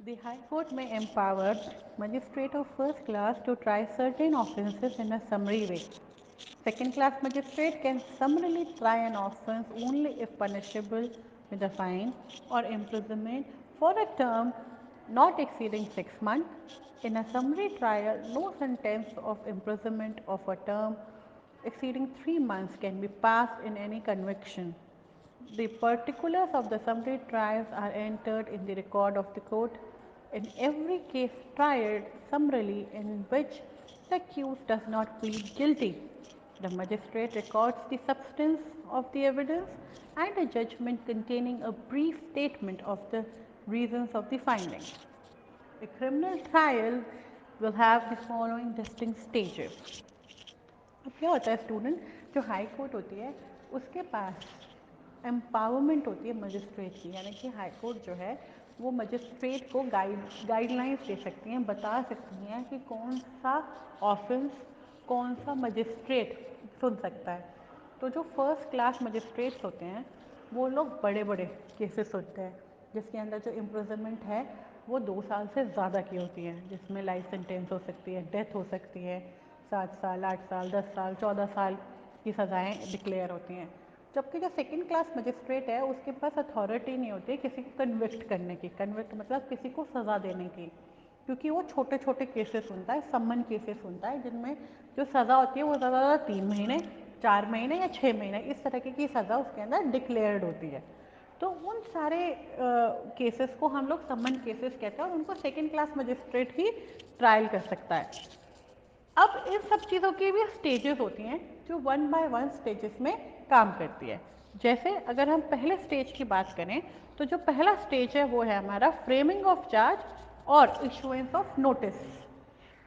The High Court may empower magistrate of first class to try certain offences in a summary way. Second class magistrate can summarily try an offence only if punishable with a fine or imprisonment for a term not exceeding 6 months. In a summary trial, no sentence of imprisonment of a term exceeding 3 months can be passed in any conviction. The particulars of the summary trials are entered in the record of the court. In every case tried summarily in which the accused does not plead guilty, the magistrate records the substance of the evidence and a judgment containing a brief statement of the reasons of the finding. A criminal trial will have the following distinct stages. अब क्या होता है student, जो high court होती है उसके पास empowerment होती है मजिस्ट्रेट की, यानी कि हाई कोर्ट जो है वो मजिस्ट्रेट को गाइडलाइंस दे सकती हैं, बता सकती हैं कि कौन सा ऑफेंस कौन सा मजिस्ट्रेट सुन सकता है। तो जो फर्स्ट क्लास मजिस्ट्रेट्स होते हैं वो लोग बड़े बड़े केसेस सुनते हैं जिसके अंदर जो इम्प्रिजनमेंट है वो 2 साल से ज़्यादा की होती है, जिसमें लाइफ सेंटेंस हो सकती है, डेथ हो सकती है, 7 साल 8 साल 10 साल 14 साल की सज़ाएँ डिक्लेयर होती हैं। जबकि जो सेकंड क्लास मजिस्ट्रेट है उसके पास अथॉरिटी नहीं होती किसी को कन्विक्ट करने की, कन्विक्ट मतलब किसी को सज़ा देने की, क्योंकि वो छोटे छोटे केसेस सुनता है, सम्मन केसेस सुनता है जिनमें जो सज़ा होती है वो ज़्यादा 3 महीने 4 महीने या 6 महीने इस तरह की सज़ा उसके अंदर डिक्लेयर्ड होती है। तो उन सारे केसेस को हम लोग सम्मन केसेस कहते हैं और उनको सेकंड क्लास मजिस्ट्रेट ही ट्रायल कर सकता है। अब इन सब चीज़ों की भी स्टेजेस होती हैं जो 1 बाय 1 स्टेजेस में काम करती है। जैसे अगर हम पहले स्टेज की बात करें तो जो पहला स्टेज है वो है हमारा फ्रेमिंग ऑफ चार्ज और इशुएंस ऑफ नोटिस।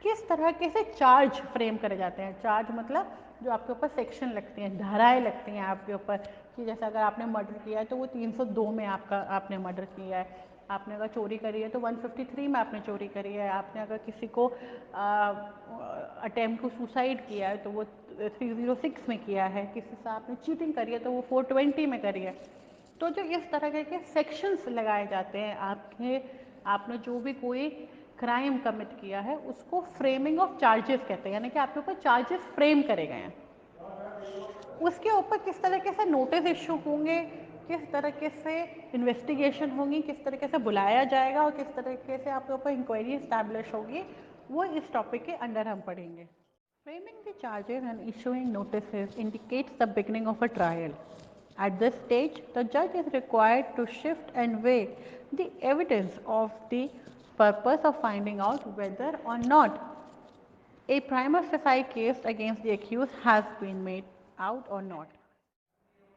किस तरह के से चार्ज फ्रेम करे जाते हैं, चार्ज मतलब जो आपके ऊपर सेक्शन लगती हैं, धाराएं लगती हैं आपके ऊपर, कि जैसे अगर आपने मर्डर किया है तो वो 302 में आपने मर्डर किया है, आपने अगर चोरी करी है तो 153 में आपने चोरी करी है, आपने अगर किसी को अटेम्प्ट टू सुसाइड किया है तो वो 306 में किया है, किसी से आपने चीटिंग करी है तो वो 420 में करी है। तो जो इस तरह के सेक्शंस लगाए जाते हैं आपके, आपने जो भी कोई क्राइम कमिट किया है उसको फ्रेमिंग ऑफ चार्जेस कहते हैं, यानी कि आपके ऊपर चार्जेस फ्रेम करे गए हैं। उसके ऊपर किस तरीके से नोटिस इशू होंगे, किस तरीके से इन्वेस्टिगेशन होगी, किस तरीके से बुलाया जाएगा और किस तरीके से आपके ऊपर इंक्वायरी इस्टेब्लिश होगी, वो इस टॉपिक के अंडर हम पढ़ेंगे। Framing the charges and issuing notices indicates the beginning of a trial. At this stage, the judge is required to shift and weigh the evidence of the purpose of finding out whether or not a prima facie case against the accused has been made out or not.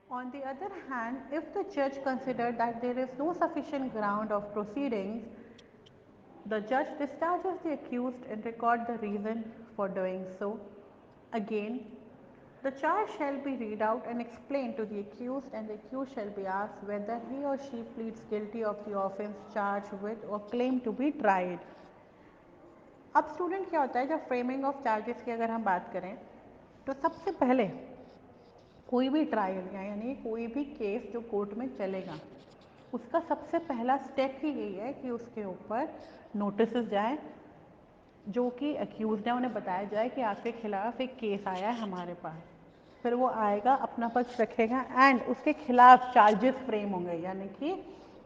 On the other hand, if the judge considers that there is no sufficient ground of proceedings, the judge discharges the accused and record the reason for doing so. Again, the charge shall be read out and explained to the accused, and the accused shall be asked whether he or she pleads guilty of the offence charged with or claimed to be tried. अब student क्या होता है, जब framing of charges की अगर हम बात करें तो सबसे पहले कोई भी ट्रायल यानी कोई भी केस जो कोर्ट में चलेगा उसका सबसे पहला स्टेप ही यही है कि उसके ऊपर नोटिस जाए, जो कि अक्यूज़ है उन्हें बताया जाए कि आपके खिलाफ एक केस आया है हमारे पास। फिर वो आएगा, अपना पक्ष रखेगा एंड उसके खिलाफ चार्जेस फ्रेम होंगे, यानी कि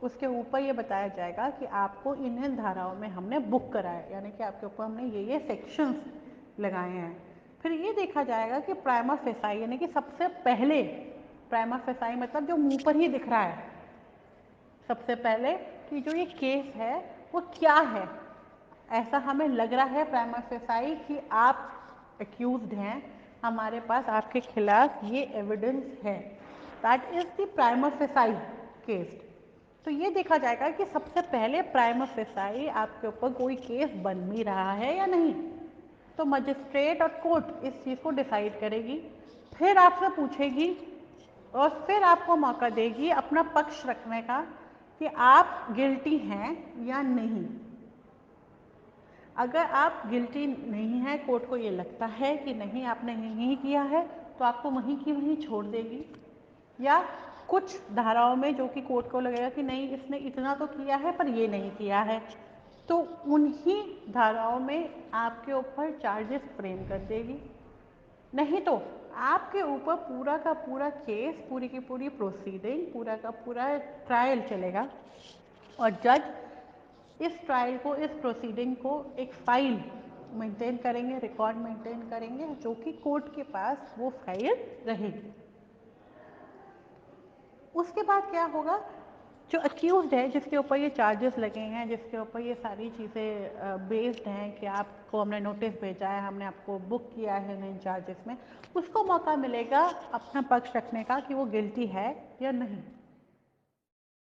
उसके ऊपर ये बताया जाएगा कि आपको इन धाराओं में हमने बुक करा है, यानी कि आपके ऊपर हमने ये सेक्शंस लगाए हैं। फिर ये देखा जाएगा कि प्राइमा फेसाई यानी कि सबसे पहले, प्राइमा फेसाई मतलब जो मुंह पर ही दिख रहा है सबसे पहले, कि जो ये केस है वो क्या है, ऐसा हमें लग रहा है प्राइमा फेसाई कि आप एक्यूज्ड हैं, हमारे पास आपके खिलाफ ये एविडेंस है, that is the prima facie case. तो ये देखा जाएगा कि सबसे पहले प्राइमा फेसाई आपके ऊपर कोई केस बन भी रहा है या नहीं। तो मजिस्ट्रेट और कोर्ट इस चीज़ को डिसाइड करेगी, फिर आपसे पूछेगी और फिर आपको मौका देगी अपना पक्ष रखने का कि आप गिल्टी हैं या नहीं। अगर आप गिल्टी नहीं हैं, कोर्ट को ये लगता है कि नहीं आपने नहीं किया है, तो आपको वहीं की वहीं छोड़ देगी, या कुछ धाराओं में जो कि कोर्ट को लगेगा कि नहीं इसने इतना तो किया है पर ये नहीं किया है, तो उन्हीं धाराओं में आपके ऊपर चार्जेस फ्रेम कर देगी। नहीं तो आपके ऊपर पूरा का पूरा केस, पूरी की पूरी प्रोसीडिंग, पूरा का पूरा ट्रायल चलेगा और जज इस ट्रायल को, इस प्रोसीडिंग को एक फाइल मेंटेन करेंगे, रिकॉर्ड मेंटेन करेंगे, जो कि कोर्ट के पास वो फाइल रहेगी। उसके बाद क्या होगा, जो अक्यूज्ड है, जिसके ऊपर ये चार्जेस लगे हैं, जिसके ऊपर ये सारी चीज़ें बेस्ड हैं कि आपको हमने नोटिस भेजा है, हमने आपको बुक किया है इन चार्जेस में, उसको मौका मिलेगा अपना पक्ष रखने का कि वो गिल्टी है या नहीं।